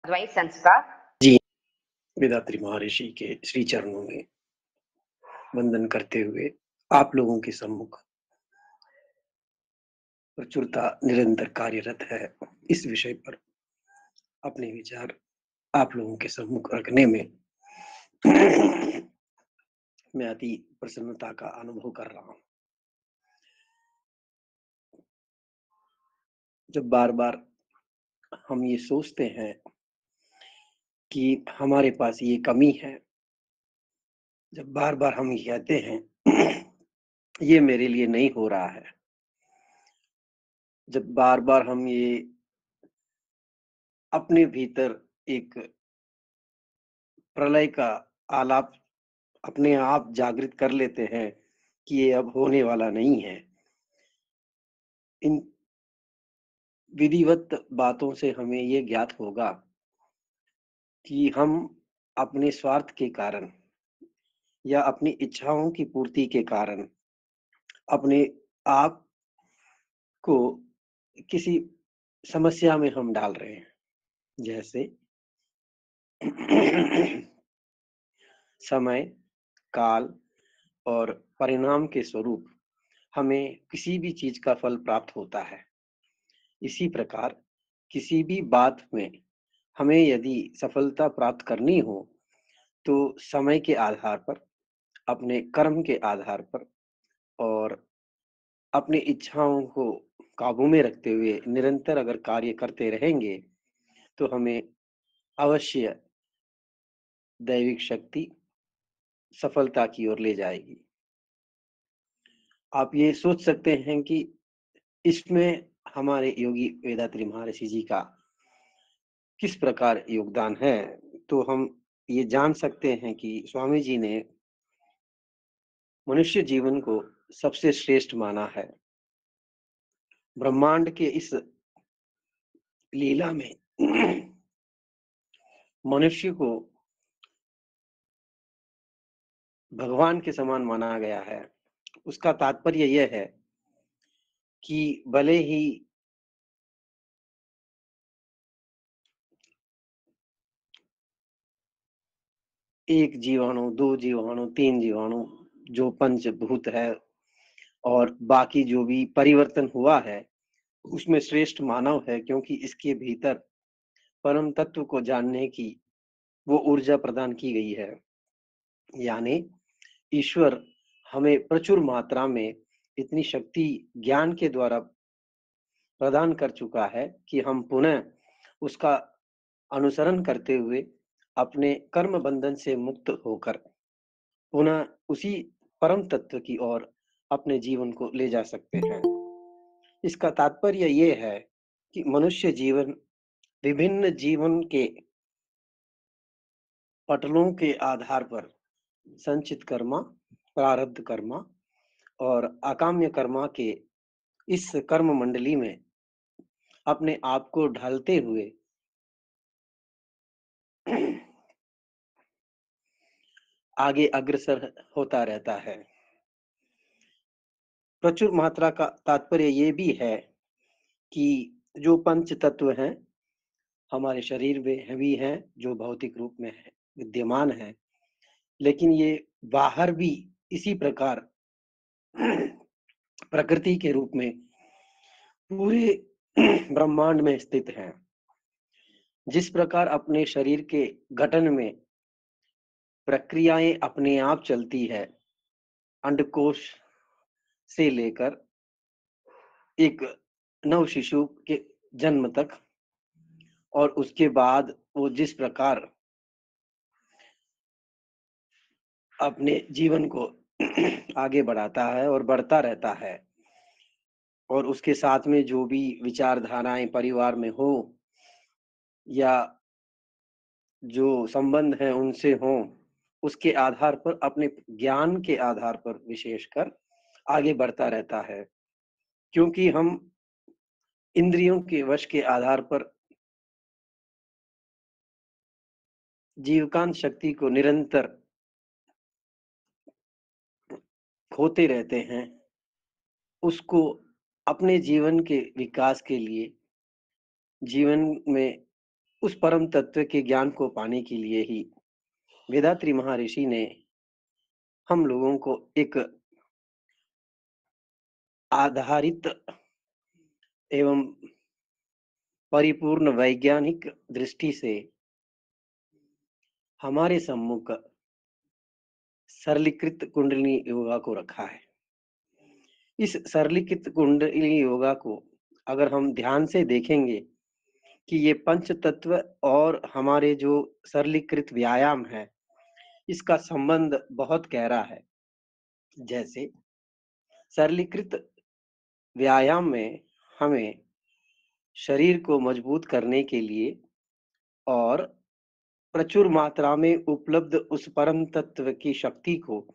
द्वैत संस्कार। जी, वेदात्री महर्षि के श्री चरणों में वंदन करते हुए आप लोगों के सम्मुख प्रचुरता निरंतर कार्यरत है इस विषय पर अपने विचार आप लोगों के सम्मुख रखने में मैं अति प्रसन्नता का अनुभव कर रहा हूं। जब बार बार हम ये सोचते हैं कि हमारे पास ये कमी है, जब बार बार हम ये कहते हैं ये मेरे लिए नहीं हो रहा है, जब बार बार हम ये अपने भीतर एक प्रलय का आलाप अपने आप जागृत कर लेते हैं कि ये अब होने वाला नहीं है, इन विधिवत बातों से हमें ये ज्ञात होगा कि हम अपने स्वार्थ के कारण या अपनी इच्छाओं की पूर्ति के कारण अपने आप को किसी समस्या में हम डाल रहे हैं। जैसे समय, काल और परिणाम के स्वरूप हमें किसी भी चीज का फल प्राप्त होता है। इसी प्रकार किसी भी बात में हमें यदि सफलता प्राप्त करनी हो तो समय के आधार पर, अपने कर्म के आधार पर और अपनी इच्छाओं को काबू में रखते हुए निरंतर अगर कार्य करते रहेंगे तो हमें अवश्य दैविक शक्ति सफलता की ओर ले जाएगी। आप ये सोच सकते हैं कि इसमें हमारे योगी वेदात्री महर्षि जी का किस प्रकार योगदान है, तो हम ये जान सकते हैं कि स्वामी जी ने मनुष्य जीवन को सबसे श्रेष्ठ माना है। ब्रह्मांड के इस लीला में मनुष्य को भगवान के समान माना गया है। उसका तात्पर्य यह है कि भले ही एक जीवाणु, दो जीवाणु, तीन जीवाणु, जो पंचभूत है और बाकी जो भी परिवर्तन हुआ है उसमें श्रेष्ठ मानव है, क्योंकि इसके भीतर परम तत्व को जानने की वो ऊर्जा प्रदान की गई है। यानी ईश्वर हमें प्रचुर मात्रा में इतनी शक्ति ज्ञान के द्वारा प्रदान कर चुका है कि हम पुनः उसका अनुसरण करते हुए अपने कर्म बंधन से मुक्त होकर पुनः उसी परम तत्व की ओर अपने जीवन को ले जा सकते हैं। इसका तात्पर्य ये है कि मनुष्य जीवन विभिन्न जीवन के पटलों के आधार पर संचित कर्मा, प्रारब्ध कर्मा और अकाम्य कर्मा के इस कर्म मंडली में अपने आप को ढालते हुए आगे अग्रसर होता रहता है। प्रचुर मात्रा का तात्पर्य ये भी है कि जो पंच तत्व हैं हमारे शरीर में भी हैं, जो भौतिक रूप में है विद्यमान है, लेकिन ये बाहर भी इसी प्रकार प्रकृति के रूप में पूरे ब्रह्मांड में स्थित हैं। जिस प्रकार अपने शरीर के गठन में प्रक्रियाएं अपने आप चलती है, अंडकोश से लेकर एक नव शिशु के जन्म तक, और उसके बाद वो जिस प्रकार अपने जीवन को आगे बढ़ाता है और बढ़ता रहता है, और उसके साथ में जो भी विचारधाराएं परिवार में हो या जो संबंध है उनसे हो, उसके आधार पर अपने ज्ञान के आधार पर विशेषकर आगे बढ़ता रहता है। क्योंकि हम इंद्रियों के वश के आधार पर जीवकांत शक्ति को निरंतर खोते रहते हैं, उसको अपने जीवन के विकास के लिए, जीवन में उस परम तत्व के ज्ञान को पाने के लिए ही वेदात्री महर्षि ने हम लोगों को एक आधारित एवं परिपूर्ण वैज्ञानिक दृष्टि से हमारे सम्मुख सरलीकृत कुंडलिनी योगा को रखा है। इस सरलीकृत कुंडलिनी योगा को अगर हम ध्यान से देखेंगे कि ये पंच तत्व और हमारे जो सरलीकृत व्यायाम है, इसका संबंध बहुत गहरा है। जैसे सरलीकृत व्यायाम में हमें शरीर को मजबूत करने के लिए और प्रचुर मात्रा में उपलब्ध उस परम तत्व की शक्ति को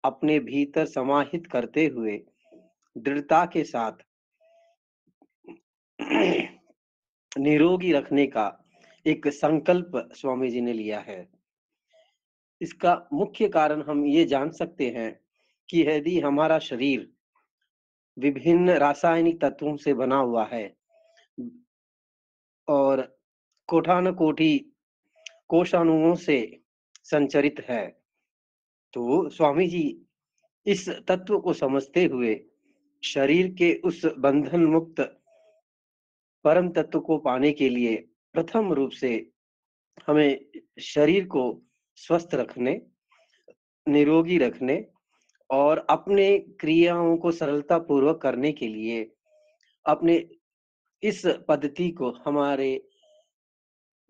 अपने भीतर समाहित करते हुए दृढ़ता के साथ निरोगी रखने का एक संकल्प स्वामी जी ने लिया है। इसका मुख्य कारण हम ये जान सकते हैं कि यदि हमारा शरीर विभिन्न रासायनिक तत्वों से बना हुआ है और कोटानुकोटि कोषाणुओं से संचरित है, तो स्वामी जी इस तत्व को समझते हुए शरीर के उस बंधन मुक्त परम तत्व को पाने के लिए प्रथम रूप से हमें शरीर को स्वस्थ रखने, निरोगी रखने और अपने क्रियाओं को सरलता पूर्वक करने के लिए अपने इस पद्धति को हमारे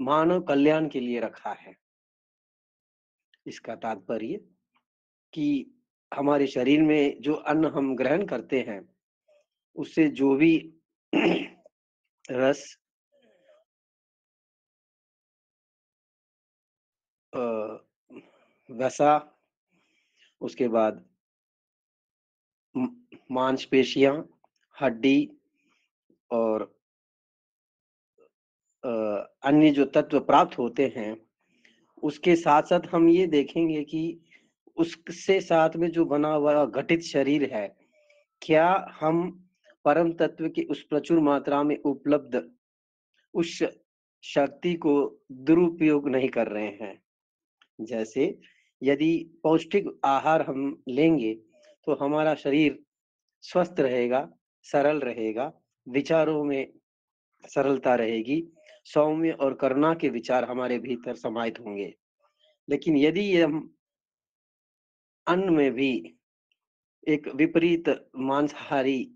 मानव कल्याण के लिए रखा है। इसका तात्पर्य कि हमारे शरीर में जो अन्न हम ग्रहण करते हैं, उससे जो भी रस, अ, वसा, उसके बाद मांसपेशियां, हड्डी और अन्य जो तत्व प्राप्त होते हैं, उसके साथ-साथ हम ये देखेंगे कि उससे साथ में जो बना हुआ घटित शरीर है, क्या हम परम तत्व की उस प्रचुर मात्रा में उपलब्ध उस शक्ति को दुरुपयोग नहीं कर रहे हैं। जैसे यदि पौष्टिक आहार हम लेंगे, तो हमारा शरीर स्वस्थ रहेगा, सरल रहेगा, विचारों में सरलता रहेगी, सौम्य और करुणा के विचार हमारे भीतर समाहित होंगे। लेकिन यदि ये हम अन्न में भी एक विपरीत मांसाहारी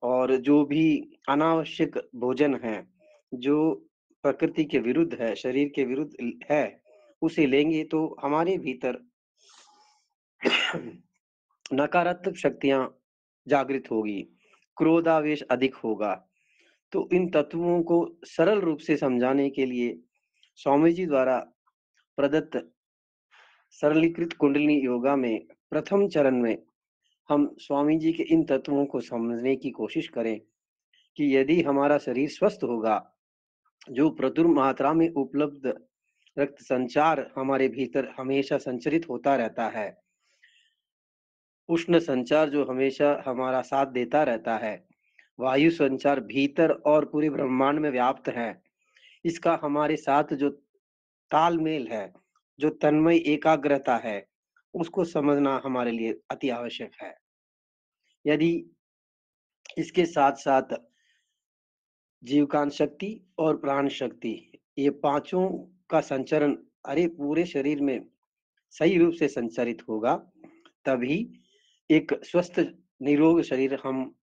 और जो भी अनावश्यक भोजन है, जो प्रकृति के विरुद्ध है, शरीर के विरुद्ध है, उसे लेंगे तो हमारे भीतर नकारात्मक शक्तियां जागृत होगी, क्रोधावेश अधिक होगा। तो इन तत्वों को सरल रूप से समझाने के लिए स्वामी जी द्वारा प्रदत्त सरलीकृत कुंडलिनी योगा में प्रथम चरण में हम स्वामी जी के इन तत्वों को समझने की कोशिश करें कि यदि हमारा शरीर स्वस्थ होगा, जो प्रचुर मात्रा में उपलब्ध रक्त संचार हमारे भीतर हमेशा संचरित होता रहता है, उष्ण संचार जो हमेशा हमारा साथ देता रहता है, वायु संचार भीतर और पूरे ब्रह्मांड में व्याप्त है, इसका हमारे साथ जो तालमेल है, जो तन्मय एकाग्रता है, उसको समझना हमारे लिए अति आवश्यक है। यदि इसके साथ-साथ जीवकान शक्ति और प्राण शक्ति, ये पाँचों का संचरण अरे पूरे शरीर में सही रूप से संचरित होगा, तभी एक स्वस्थ निरोग शरीर हम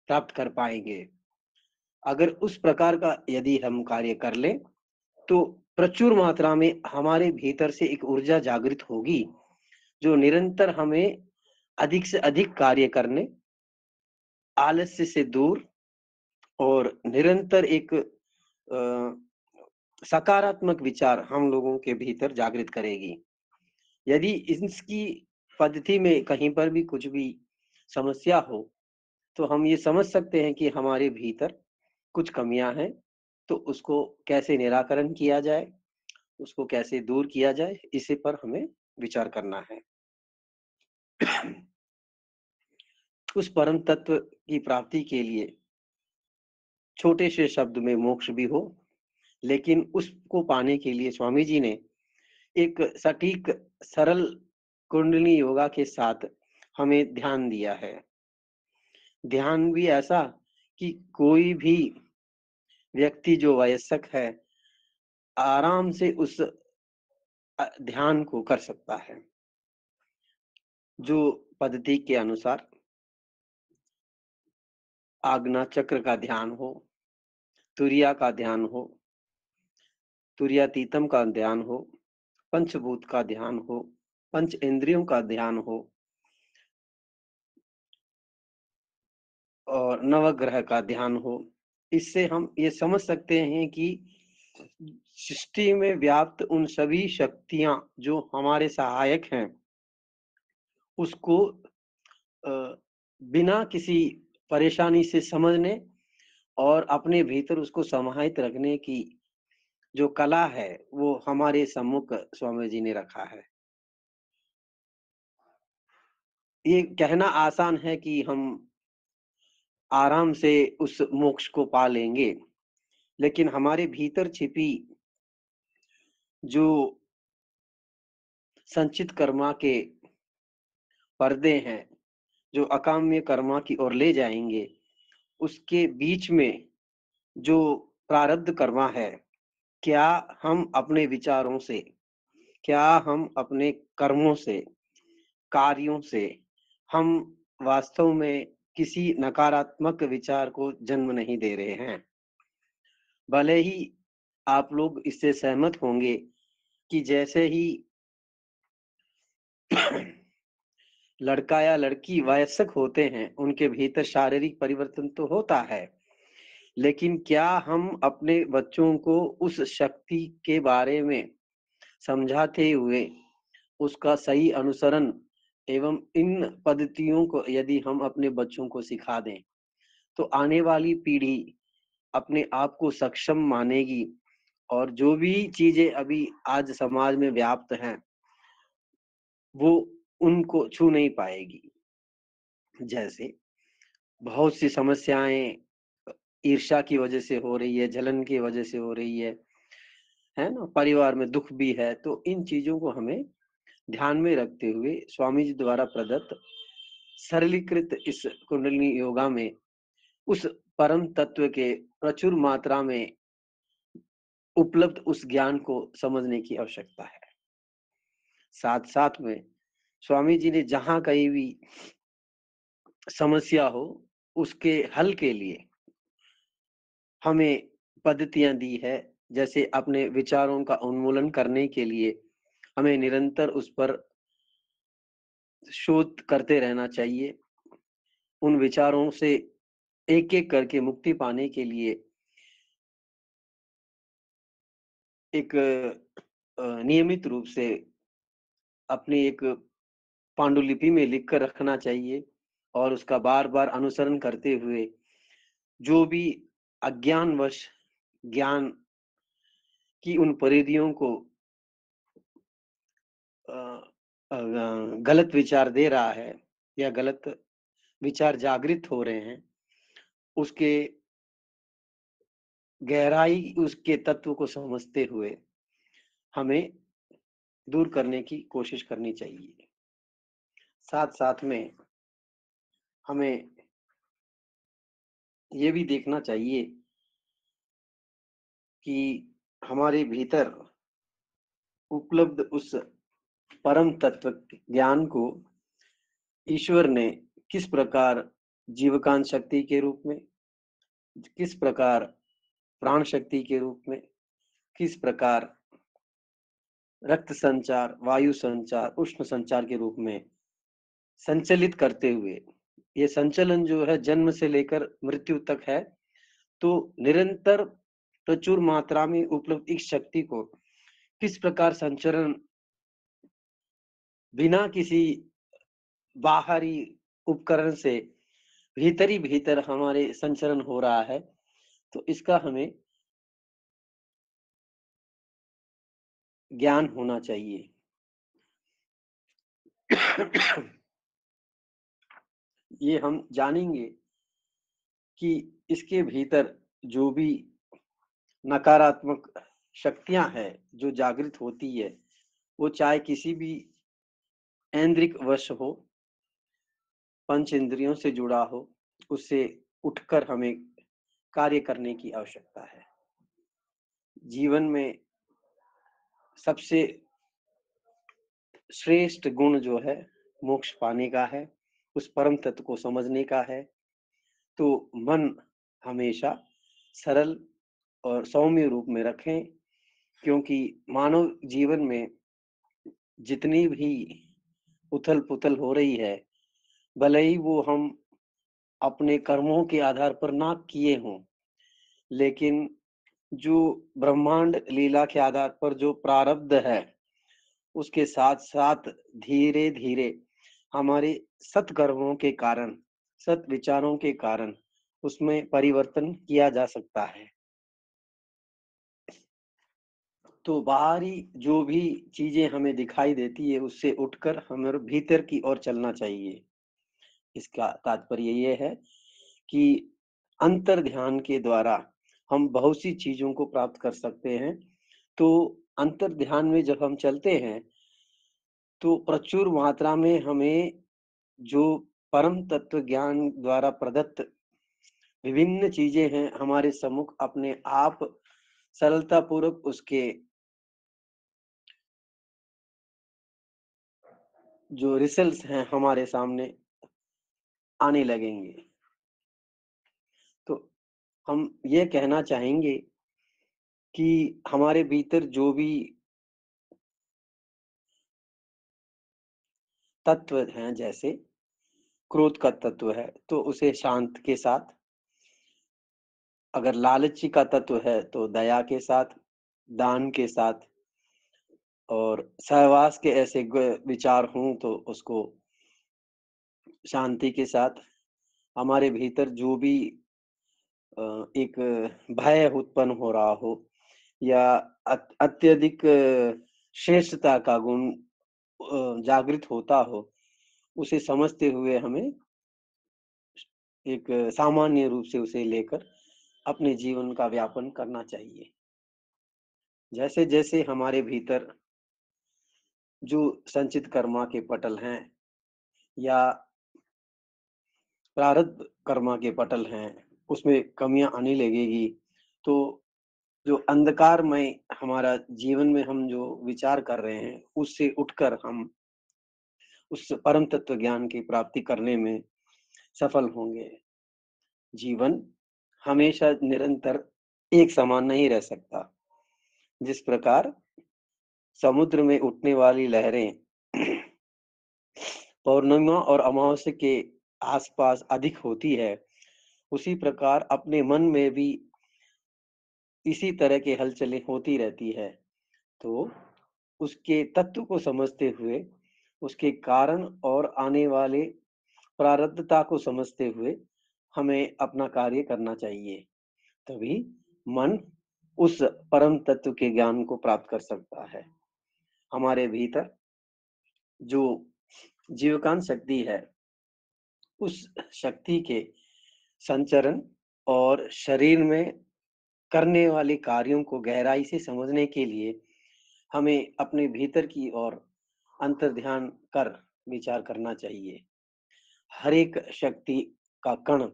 प्राप्त कर पाएँगे। अगर उस प्रकार का यदि हम कार्य कर लें, तो प्रचुर मात्रा में हमारे भीतर से एक ऊर्जा जागृत होगी, जो निरंतर हमें अधिक से अधिक कार्य करने, आलस्य से दूर और निरंतर एक सकारात्मक विचार हम लोगों के भीतर जागृत करेगी। यदि इसकी पद्धति में कहीं पर भी कुछ भी समस्या हो, तो हम ये समझ सकते हैं कि हमारे भीतर कुछ कमियां हैं, तो उसको कैसे निराकरण किया जाए, उसको कैसे दूर किया जाए, इसी पर हमें विचार करना है। उस परम तत्व की प्राप्ति के लिए छोटे से शब्द में मोक्ष भी हो लेकिन उसको पाने के लिए स्वामी जी ने एक सटीक सरल कुंडली योगा के साथ हमें ध्यान दिया है। ध्यान भी ऐसा कि कोई भी व्यक्ति जो वयस्क है आराम से उस ध्यान को कर सकता है। जो पद्धति के अनुसार आज्ञा चक्र का ध्यान हो, तुरिया का ध्यान हो, तुरियातीतम का ध्यान हो, पंचभूत का ध्यान हो, पंच इंद्रियों का ध्यान हो और नवग्रह का ध्यान हो। इससे हम ये समझ सकते हैं कि सृष्टि में व्याप्त उन सभी शक्तियां जो हमारे सहायक हैं उसको बिना किसी परेशानी से समझने और अपने भीतर उसको समाहित रखने की जो कला है वो हमारे सम्मुख स्वामी जी ने रखा है। ये कहना आसान है कि हम आराम से उस मोक्ष को पा लेंगे, लेकिन हमारे भीतर छिपी जो संचित कर्मा के पर्दे हैं जो अकाम्य कर्मा की ओर ले जाएंगे, उसके बीच में जो प्रारब्ध कर्मा है, क्या हम अपने विचारों से, क्या हम अपने कर्मों से, कार्यों से हम वास्तव में किसी नकारात्मक विचार को जन्म नहीं दे रहे हैं। भले ही आप लोग इससे सहमत होंगे कि जैसे ही लड़का या लड़की वयस्क होते हैं उनके भीतर शारीरिक परिवर्तन तो होता है, लेकिन क्या हम अपने बच्चों को उस शक्ति के बारे में समझाते हुए उसका सही अनुसरण एवं इन पद्धतियों को यदि हम अपने बच्चों को सिखा दें तो आने वाली पीढ़ी अपने आप को सक्षम मानेगी और जो भी चीजें अभी आज समाज में व्याप्त हैं वो उनको छू नहीं पाएगी। जैसे बहुत सी समस्याएं ईर्ष्या की वजह से हो रही है, जलन की वजह से हो रही है ना, परिवार में दुख भी है। तो इन चीजों को हमें ध्यान में रखते हुए स्वामी जी द्वारा प्रदत्त सरलीकृत इस कुंडलिनी योगा में उस परम तत्व के प्रचुर मात्रा में उपलब्ध उस ज्ञान को समझने की आवश्यकता है। साथ साथ में स्वामी जी ने जहां कहीं भी समस्या हो उसके हल के लिए हमें पद्धतियां दी है। जैसे अपने विचारों का उन्मूलन करने के लिए हमें निरंतर उस पर शोध करते रहना चाहिए। उन विचारों से एक एक करके मुक्ति पाने के लिए एक नियमित रूप से अपनी एक पांडुलिपि में लिख कर रखना चाहिए और उसका बार बार अनुसरण करते हुए जो भी अज्ञानवश ज्ञान की उन परिधियों को गलत विचार दे रहा है या गलत विचार जागृत हो रहे हैं, उसके गहराई उसके तत्व को समझते हुए हमें दूर करने की कोशिश करनी चाहिए। साथ साथ में हमें ये भी देखना चाहिए कि हमारे भीतर उपलब्ध उस परम तत्व ज्ञान को ईश्वर ने किस प्रकार जीवकांत शक्ति के रूप में, किस प्रकार प्राण शक्ति के रूप में, किस प्रकार रक्त संचार, वायु संचार, उष्ण संचार के रूप में संचलित करते हुए, ये संचलन जो है जन्म से लेकर मृत्यु तक है। तो निरंतर प्रचुर मात्रा में उपलब्ध इस शक्ति को किस प्रकार संचरण बिना किसी बाहरी उपकरण से भीतर ही भीतर हमारे संचरण हो रहा है, तो इसका हमें ज्ञान होना चाहिए। ये हम जानेंगे कि इसके भीतर जो भी नकारात्मक शक्तियां हैं जो जागृत होती है, वो चाहे किसी भी ऐन्द्रिक वश हो, पंच इंद्रियों से जुड़ा हो, उससे उठकर हमें कार्य करने की आवश्यकता है। जीवन में सबसे श्रेष्ठ गुण जो है मोक्ष पाने का है, उस परम तत्व को समझने का है। तो मन हमेशा सरल और सौम्य रूप में रखें, क्योंकि मानव जीवन में जितनी भी उथल-पुथल हो रही है, भले ही वो हम अपने कर्मों के आधार पर ना किए हों, लेकिन जो ब्रह्मांड लीला के आधार पर जो प्रारब्ध है, उसके साथ-साथ धीरे-धीरे हमारे सत्कर्मों के कारण, सत् विचारों के कारण उसमें परिवर्तन किया जा सकता है। तो बाहरी जो भी चीज़ें हमें दिखाई देती है, उससे उठकर हमें भीतर की ओर चलना चाहिए। इसका तात्पर्य ये है कि अंतर ध्यान के द्वारा हम बहुत सी चीज़ों को प्राप्त कर सकते हैं। तो अंतर ध्यान में जब हम चलते हैं, तो प्रचुर मात्रा में हमें जो परम तत्व ज्ञान द्वारा प्रदत्त विभिन्न चीज़ें हैं, हमारे सम्मुख अपने आप सरलतापूर्वक उसके जो रिजल्ट्स हैं, हमारे सामने आने लगेंगे। तो हम ये कहना चाहेंगे कि हमारे भीतर जो भी तत्व हैं, जैसे क्रोध का तत्व है, तो उसे शांत के साथ, अगर लालची का तत्व है, तो दया के साथ, दान के साथ, और सहवास के ऐसे विचार हों, तो उसको शांति के साथ, हमारे भीतर जो भी एक भय उत्पन्न हो रहा हो या अत्यधिक श्रेष्ठता का गुण जागृत होता हो, उसे समझते हुए हमें एक सामान्य रूप से उसे लेकर अपने जीवन का व्यापन करना चाहिए। जैसे-जैसे हमारे भीतर जो संचित कर्मा के पटल हैं या प्रारब्ध कर्मा के पटल हैं, उसमें कमियाँ आने लगेगी, तो जो अंधकारमय हमारा जीवन में हम जो विचार कर रहे हैं, उससे उठकर हम उस परम तत्व ज्ञान की प्राप्ति करने में सफल होंगे। जीवन हमेशा निरंतर एक समान नहीं रह सकता। जिस प्रकार समुद्र में उठने वाली लहरें पौर्णिमा और अमावस्या के आसपास अधिक होती है, उसी प्रकार अपने मन में भी इसी तरह की हलचलें होती रहती है। तो उसके तत्व को समझते हुए, उसके कारण और आने वाले प्रारब्धता को समझते हुए हमें अपना कार्य करना चाहिए। तभी मन उस परम तत्व के ज्ञान को प्राप्त कर सकता है। हमारे भीतर जो जीवकांत शक्ति है, उस शक्ति के संचरण और शरीर में करने वाले कार्यों को गहराई से समझने के लिए हमें अपने भीतर की ओर अंतर्ध्यान कर विचार करना चाहिए। हर एक शक्ति का कण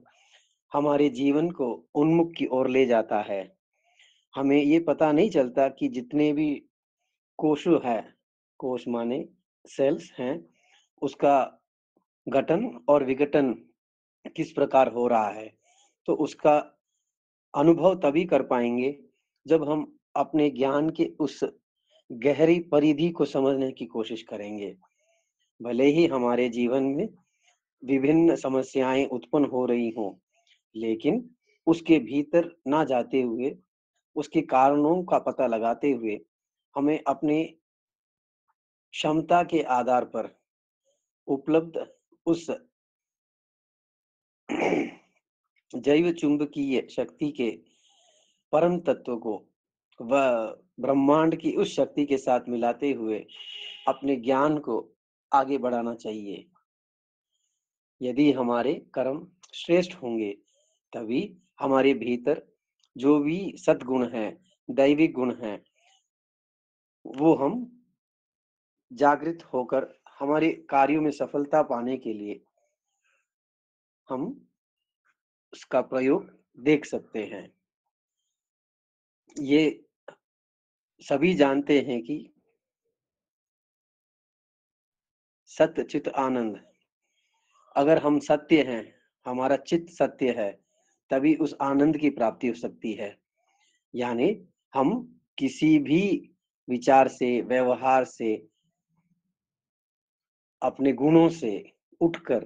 हमारे जीवन को उन्मुख की ओर ले जाता है। हमें ये पता नहीं चलता कि जितने भी कोशों है, कोश माने सेल्स हैं, उसका गठन और विघटन किस प्रकार हो रहा है। तो उसका अनुभव तभी कर पाएँगे जब हम अपने ज्ञान के उस गहरी परिधि को समझने की कोशिश करेंगे। भले ही हमारे जीवन में विभिन्न समस्याएँ उत्पन्न हो रही हों, लेकिन उसके भीतर ना जाते हुए, उसके कारणों का पता लगाते हुए, हमें अपने क्षमता के आधार पर उपलब्ध उस जैव चुंबकीय शक्ति के परम तत्व को व ब्रह्मांड की उस शक्ति के साथ मिलाते हुए अपने ज्ञान को आगे बढ़ाना चाहिए। यदि हमारे कर्म श्रेष्ठ होंगे, तभी हमारे भीतर जो भी सद्गुण हैं, दैविक गुण हैं, वो हम जागृत होकर हमारे कार्यों में सफलता पाने के लिए हम उसका प्रयोग देख सकते हैं। ये सभी जानते हैं कि सत्य चित आनंद, अगर हम सत्य हैं, हमारा चित्त सत्य है, तभी उस आनंद की प्राप्ति हो सकती है। यानी हम किसी भी विचार से, व्यवहार से, अपने गुणों से उठकर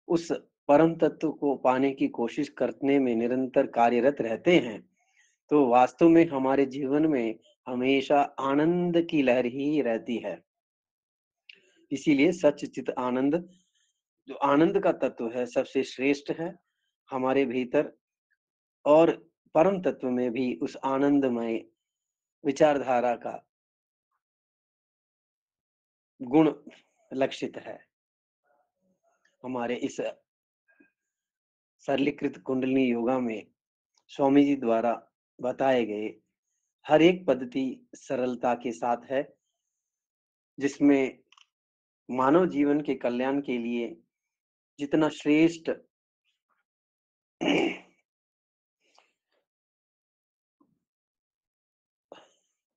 उस परम तत्व को पाने की कोशिश करने में निरंतर कार्यरत रहते हैं, तो वास्तव में हमारे जीवन में हमेशा आनंद की लहर ही रहती है। इसीलिए सच चित आनंद, जो आनंद का तत्व है, सबसे श्रेष्ठ है हमारे भीतर, और परम तत्व में भी उस आनंदमय विचारधारा का गुण लक्षित है। हमारे इस सरलीकृत कुंडलिनी योगा में स्वामी जी द्वारा बताए गए हर एक पद्धति सरलता के साथ है, जिसमें मानव जीवन के कल्याण के लिए जितना श्रेष्ठ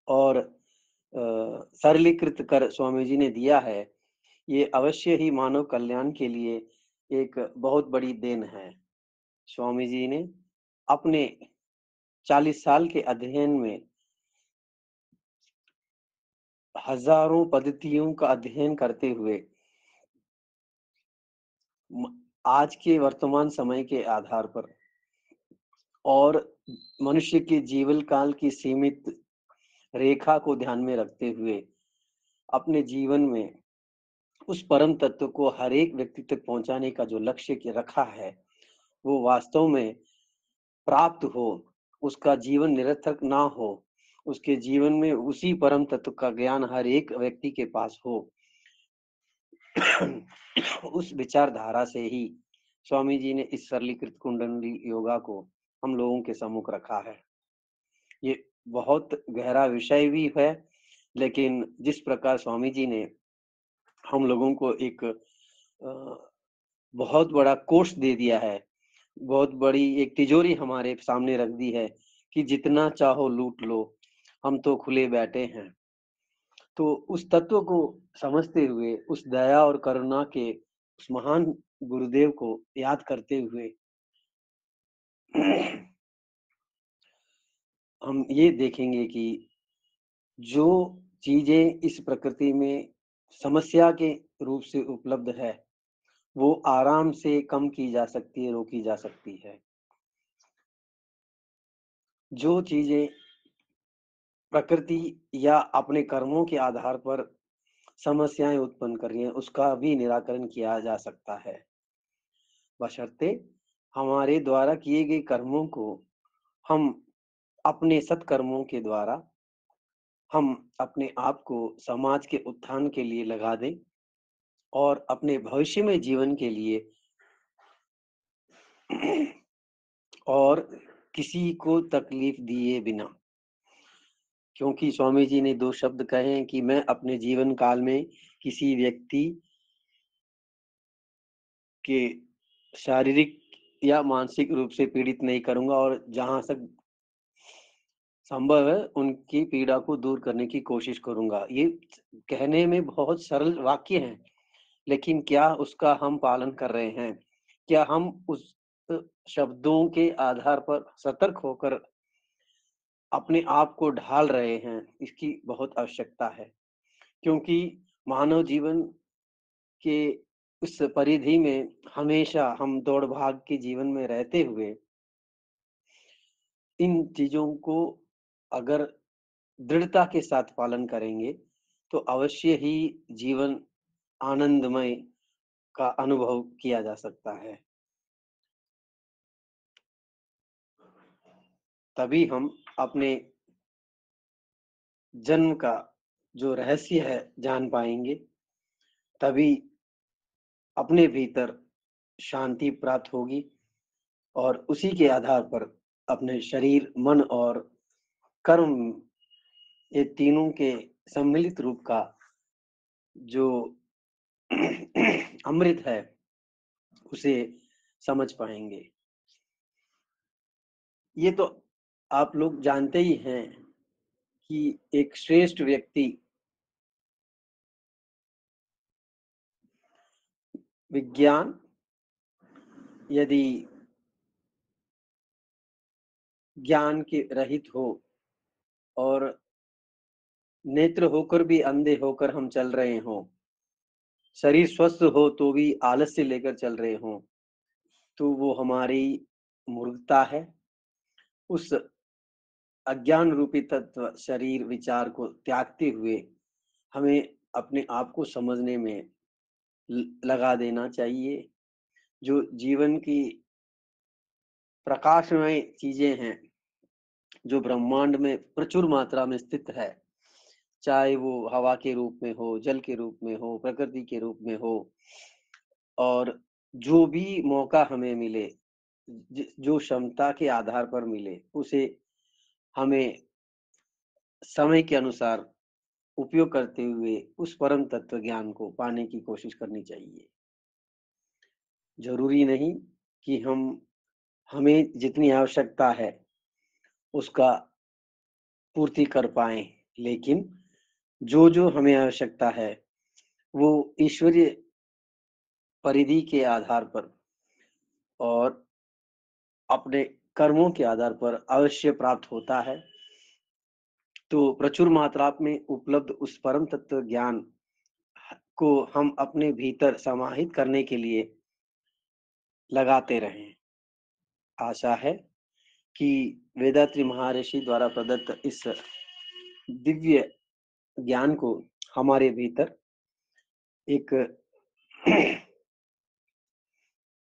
और सरलीकृत कर स्वामी जी ने दिया है, ये अवश्य ही मानव कल्याण के लिए एक बहुत बड़ी देन है। स्वामी जी ने अपने 40 साल के अध्ययन में हजारों पद्धतियों का अध्ययन करते हुए आज के वर्तमान समय के आधार पर और मनुष्य के जीवन काल की सीमित रेखा को ध्यान में रखते हुए अपने जीवन में उस परम तत्व को हर एक व्यक्ति तक पहुंचाने का जो लक्ष्य के रखा है, वो वास्तव में प्राप्त हो, उसका जीवन निरर्थक ना हो, उसके जीवन में उसी परम तत्व का ज्ञान हर एक व्यक्ति के पास हो। उस विचारधारा से ही स्वामी जी ने इस सरलीकृत कुंडली योगा को हम लोगों के सम्मुख रखा है। ये बहुत गहरा विषय भी है, लेकिन जिस प्रकार स्वामी जी ने हम लोगों को एक बहुत बड़ा कोर्स दे दिया है, बहुत बड़ी एक तिजोरी हमारे सामने रख दी है कि जितना चाहो लूट लो, हम तो खुले बैठे हैं। तो उस तत्व को समझते हुए, उस दया और करुणा के उस महान गुरुदेव को याद करते हुए हम ये देखेंगे कि जो चीजें इस प्रकृति में समस्या के रूप से उपलब्ध है, वो आराम से कम की जा सकती है, रोकी जा सकती है। जो चीजें प्रकृति या अपने कर्मों के आधार पर समस्याएं उत्पन्न कर रही हैं, उसका भी निराकरण किया जा सकता है, बशर्ते हमारे द्वारा किए गए कर्मों को हम अपने सत्कर्मों के द्वारा हम अपने आप को समाज के उत्थान के लिए लगा दें और अपने भविष्य में जीवन के लिए और किसी को तकलीफ दिए बिना, क्योंकि स्वामी जी ने 2 शब्द कहे हैं कि मैं अपने जीवन काल में किसी व्यक्ति के शारीरिक या मानसिक रूप से पीड़ित नहीं करूंगा, और जहां तक संभव है उनकी पीड़ा को दूर करने की कोशिश करूंगा। ये कहने में बहुत सरल वाक्य हैं, लेकिन क्या उसका हम पालन कर रहे हैं? क्या हम उस शब्दों के आधार पर सतर्क होकर अपने आप को ढाल रहे हैं? इसकी बहुत आवश्यकता है, क्योंकि मानव जीवन के उस परिधि में हमेशा हम दौड़ भाग के जीवन में रहते हुए इन चीजों को अगर दृढ़ता के साथ पालन करेंगे, तो अवश्य ही जीवन आनंदमय का अनुभव किया जा सकता है। तभी हम अपने जन्म का जो रहस्य है जान पाएंगे, तभी अपने भीतर शांति प्राप्त होगी और उसी के आधार पर अपने शरीर, मन और कर्म, ये तीनों के सम्मिलित रूप का जो अमृत है, उसे समझ पाएँगे। ये तो आप लोग जानते ही हैं कि एक श्रेष्ठ व्यक्ति विज्ञान यदि ज्ञान के रहित हो और नेत्र होकर भी अंधे होकर हम चल रहे हों, शरीर स्वस्थ हो तो भी आलस्य लेकर चल रहे हों, तो वो हमारी मूर्खता है। उस अज्ञान रूपी तत्व शरीर विचार को त्यागते हुए हमें अपने आप को समझने में लगा देना चाहिए। जो जीवन की प्रकाशमय चीजें हैं, जो ब्रह्मांड में प्रचुर मात्रा में स्थित है, चाहे वो हवा के रूप में हो, जल के रूप में हो, प्रकृति के रूप में हो, और जो भी मौका हमें मिले, जो क्षमता के आधार पर मिले, उसे हमें समय के अनुसार उपयोग करते हुए उस परम तत्व ज्ञान को पाने की कोशिश करनी चाहिए। जरूरी नहीं कि हमें जितनी आवश्यकता है उसका पूर्ति कर पाए, लेकिन जो हमें आवश्यकता है वो ईश्वरीय परिधि के आधार पर और अपने कर्मों के आधार पर अवश्य प्राप्त होता है। तो प्रचुर मात्रा में उपलब्ध उस परम तत्व ज्ञान को हम अपने भीतर समाहित करने के लिए लगाते रहें। आशा है कि वेदात्री महर्षि द्वारा प्रदत्त इस दिव्य ज्ञान को हमारे भीतर एक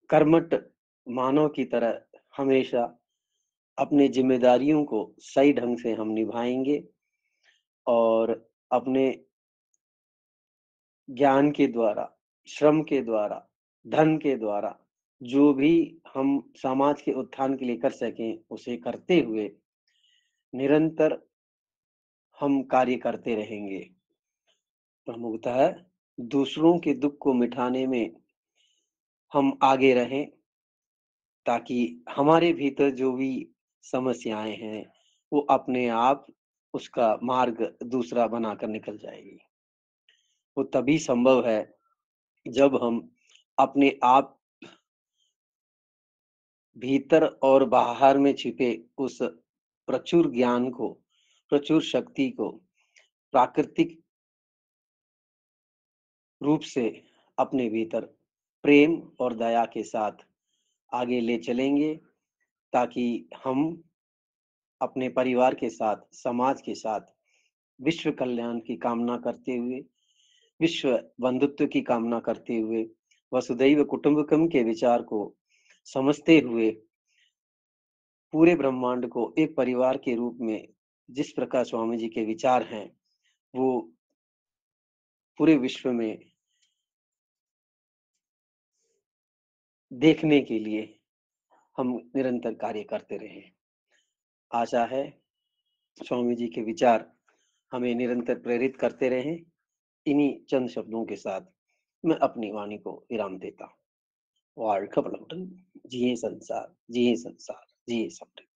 कर्मठ मानव की तरह हमेशा अपने जिम्मेदारियों को सही ढंग से हम निभाएंगे और अपने ज्ञान के द्वारा, श्रम के द्वारा, धन के द्वारा जो भी हम समाज के उत्थान के लिए कर सकें, उसे करते हुए निरंतर हम कार्य करते रहेंगे। प्रमुखतः दूसरों के दुख को मिटाने में हम आगे रहें, ताकि हमारे भीतर जो भी समस्याएं हैं वो अपने आप उसका मार्ग दूसरा बनाकर निकल जाएगी। वो तभी संभव है जब हम अपने आप भीतर और बाहर में छिपे उस प्रचुर ज्ञान को, प्रचुर शक्ति को प्राकृतिक रूप से अपने भीतर प्रेम और दया के साथ आगे ले चलेंगे, ताकि हम अपने परिवार के साथ, समाज के साथ विश्व कल्याण की कामना करते हुए, विश्व बंधुत्व की कामना करते हुए, वसुधैव कुटुंबकम के विचार को समझते हुए पूरे ब्रह्मांड को एक परिवार के रूप में जिस प्रकार स्वामी जी के विचार हैं, वो पूरे विश्व में देखने के लिए हम निरंतर कार्य करते रहें। आशा है स्वामी जी के विचार हमें निरंतर प्रेरित करते रहें। इन्हीं चंद शब्दों के साथ मैं अपनी वाणी को विराम देता हूँ। வாழ்க வளமுடன். जिये संसार, जिये संसार, जिये समृद्धि।